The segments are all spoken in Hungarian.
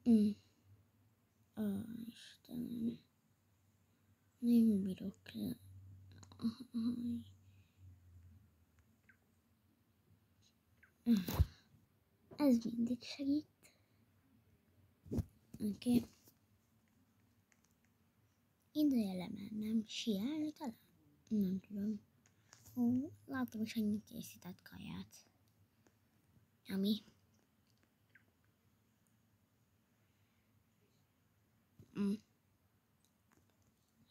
Mm. Istenem. Nem bírok le. Ez mindig segít. Oké. Ideje lemennem. Sielni talán? Nem tudom. Ó, látom, hogy annyit készített kaját. Ami.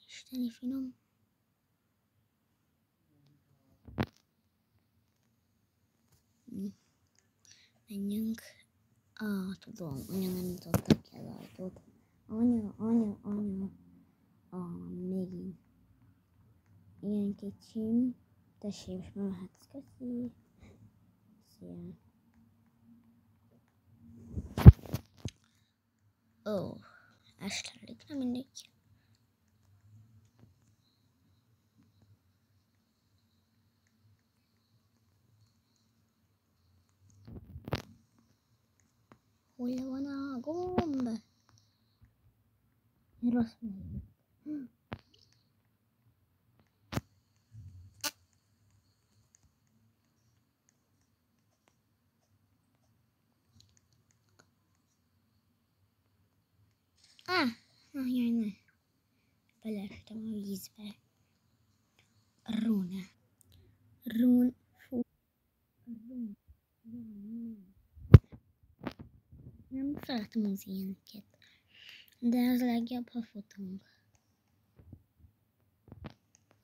Isteni finom. Menjünk. Tudom, anya nem nyitotta ki az ajtót. Anya. Megint. Ilyen kicsim. Tessék, most már mehetsz, köszi. Szia. Estelik, nem mindegy. Hol van a gomb? Rossz melyik. Jaj, ne. Beleestem a vízbe. Rún. Nem szeretem az ilyeneket. De az legjobb, ha futunk.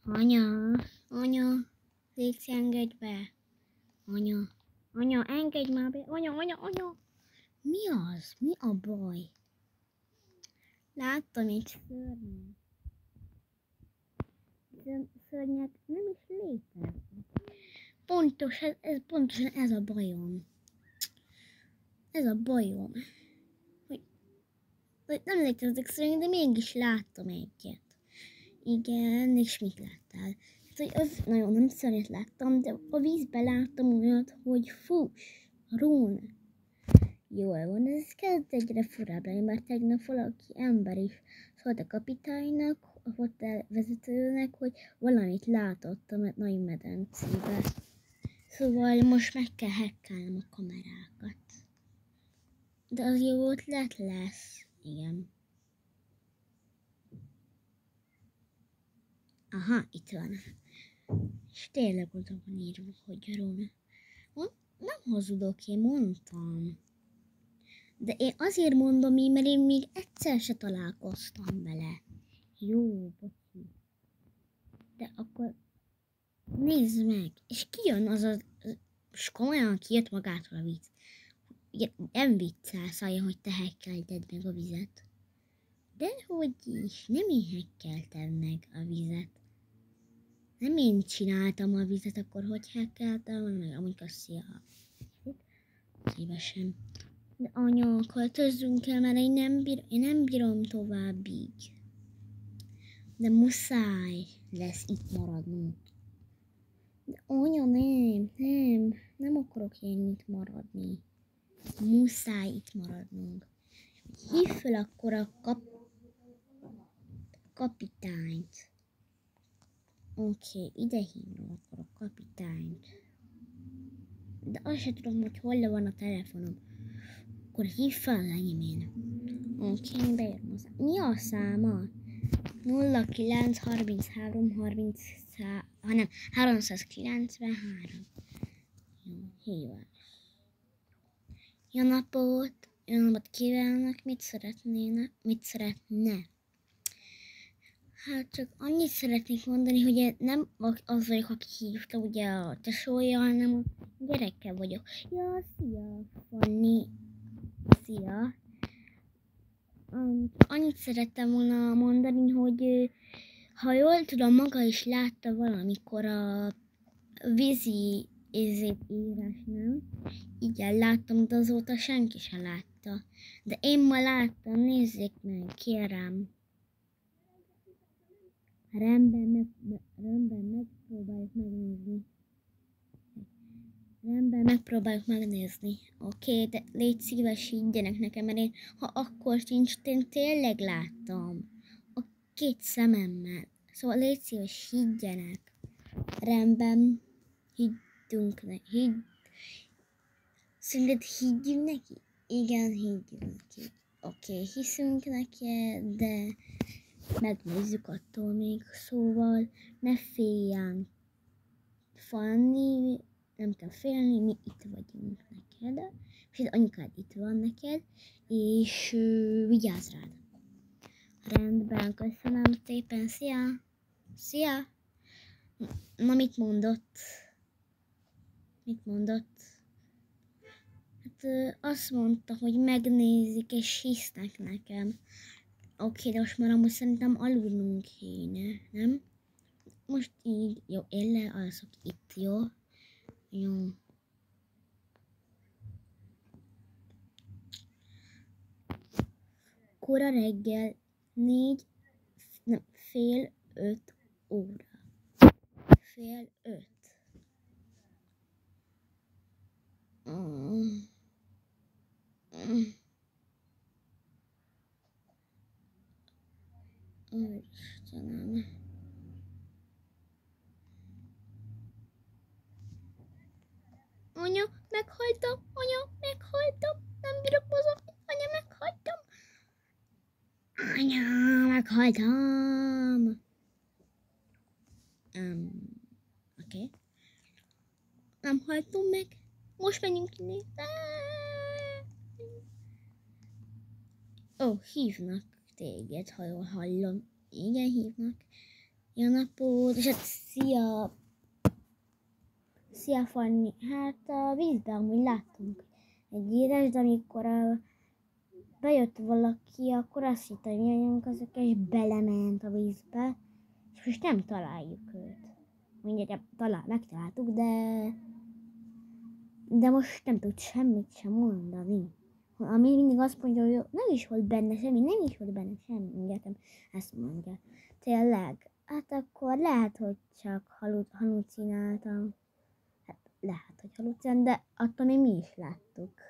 Anya, légy engedj be. Anya, engedj már be. Anya. Mi az? Mi a baj? Láttam egy szörnyet. Szörnyek nem is léteznek. Pontosan ez a bajom. Hogy nem léteznek szörnyek, de mégis láttam egyet. Igen, és mit láttál? Nagyon nem szörnyet láttam, de a vízben láttam olyat, hogy fuss, Rún. Jól van, ez kezd egyre furább lenni, mert tegnap valaki ember is szólt a kapitánynak, a hotelvezetőnek, hogy valamit látott a nagy medencébe. Szóval most meg kell hackelnem a kamerákat. De az jó ötlet lesz. Igen. Aha, itt van. És tényleg oda van írva, hogy Rún. Nem hazudok, én mondtam. De én azért mondom így, mert én még egyszer se találkoztam vele. Jó, bocsi. De akkor nézd meg. És kijön és komolyan kijött magától a víz. Ugye, nem viccelsz, hogy te hekkelted meg a vizet. Dehogy is, nem én hekkeltem meg a vizet. Nem én csináltam a vizet, akkor hogy hekkeltem meg, amúgy szia. Szívesen. De anya, költözzünk el, mert én nem bírom tovább így. De muszáj lesz itt maradnunk. De anya, nem akarok én itt maradni. Muszáj itt maradnunk. Hívd fel akkor a kapitányt. Oké, ide hívom akkor a kapitányt. De azt sem tudom, hogy hol van a telefonom. Akkor hívd fel az enyémén. Oké, beírom hozzá. Mi a száma? 393. Jó, hívás. Jó napot kívánok, mit szeretne? Hát csak annyit szeretnék mondani, hogy nem az vagyok, aki hívta, ugye a tesója, hanem a gyerekkel vagyok. Ja, szia, Fanni. Szia. Annyit szerettem volna mondani, hogy ha jól tudom, maga is látta valamikor a vízi írás, nem? Igen, láttam, de azóta senki sem látta. De én ma láttam, nézzék meg, kérem. Rendben, megpróbáljuk megnézni. Rendben, megpróbáljuk megnézni. Oké, de légy szíves, higgyenek nekem, mert én, ha akkor sincs, én tényleg láttam. A két szememmel. Szóval légy szíves, higgyenek. Rendben, Szerinted higgyünk neki? Igen, higgyünk neki. Oké, hiszünk neki, de megnézzük attól még. Szóval ne féljen. Fanni, nem kell félni, mi itt vagyunk neked. És az anyukád itt van neked, és vigyázz rád. Rendben, köszönöm szépen, szia! Szia! Na, mit mondott? Mit mondott? Hát azt mondta, hogy megnézik és hisznek nekem. Oké, de most már amúgy szerintem aludnunk kéne, nem? Most így, jó, én lealszok itt, jó? Jó. Kora reggel 4:30 óra. 4:30. Istenem. Anya, meghaltam! Anya, meghaltam! Nem bírok mozogni! Anya, meghaltam! Anya, meghaltam! Oké. Nem haltam meg. Most menjünk innen. Ó, hívnak téged, ha jól hallom. Igen, hívnak. Jó napot, és hát szia! Szia, Fanni. Hát a vízben amúgy láttunk egy édes, de amikor bejött valaki, akkor azt hitt, hogy mi azok, és belement a vízbe, és most nem találjuk őt. Mindjárt megtaláltuk, de most nem tud semmit sem mondani. Ami mindig azt mondja, hogy nem is volt benne semmi, mindjárt ezt mondja. Tényleg? Hát akkor lehet, hogy csak halucináltam. Hát lehet, hogy halucináltam, de attól még mi is láttuk.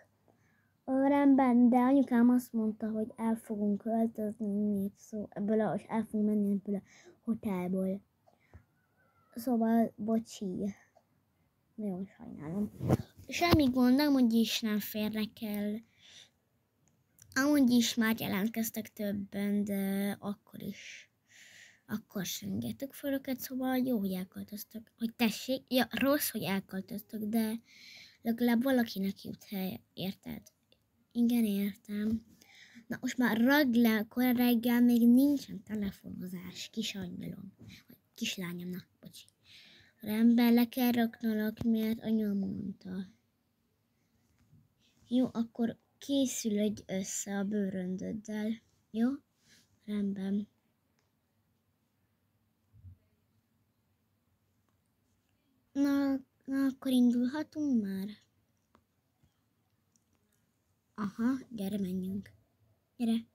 Rendben, de anyukám azt mondta, hogy el fogunk költözni, és el fogunk menni ebből a hotelból. Szóval, bocsi. Nagyon sajnálom. Semmi gond, amúgy is nem férnek el. Amúgy is már jelentkeztek többen, de akkor sem engedtük fel őket, szóval jó, hogy elköltöztök. Hogy tessék, ja, rossz, hogy elköltöztök, de legalább valakinek jut hely, érted? Igen, értem. Na most már reggel még nincsen telefonozás, kis angyalom. Vagy kislányom, na, bocsi. Rendben, le kell raknalak, mert anya mondta. Jó, akkor készülődj össze a bőröndöddel. Jó? Rendben. Na, akkor indulhatunk már? Aha, gyere, menjünk. Gyere.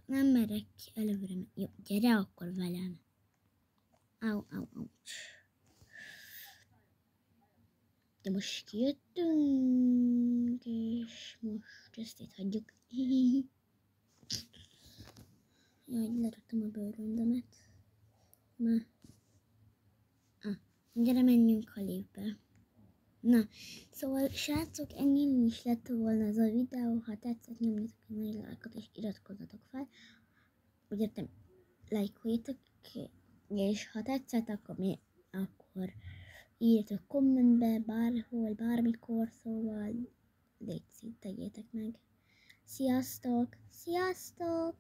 Nem merek előre. Jó, gyere akkor velem. Au. De most kijöttünk, és most ezt itt hagyjuk. Jaj, leraktam a bőröndömet. Na. Gyere, menjünk a liftbe. Na, szóval srácok, ennyi is lett volna ez a videó. Ha tetszett, nyomjatok egy nagy lájkot és iratkozzatok fel. Ugye te lájkoljatok, és ha tetszett, akkor írjatok kommentbe, bárhol, bármikor, szóval légy szíves, tegyétek meg. Sziasztok! Sziasztok!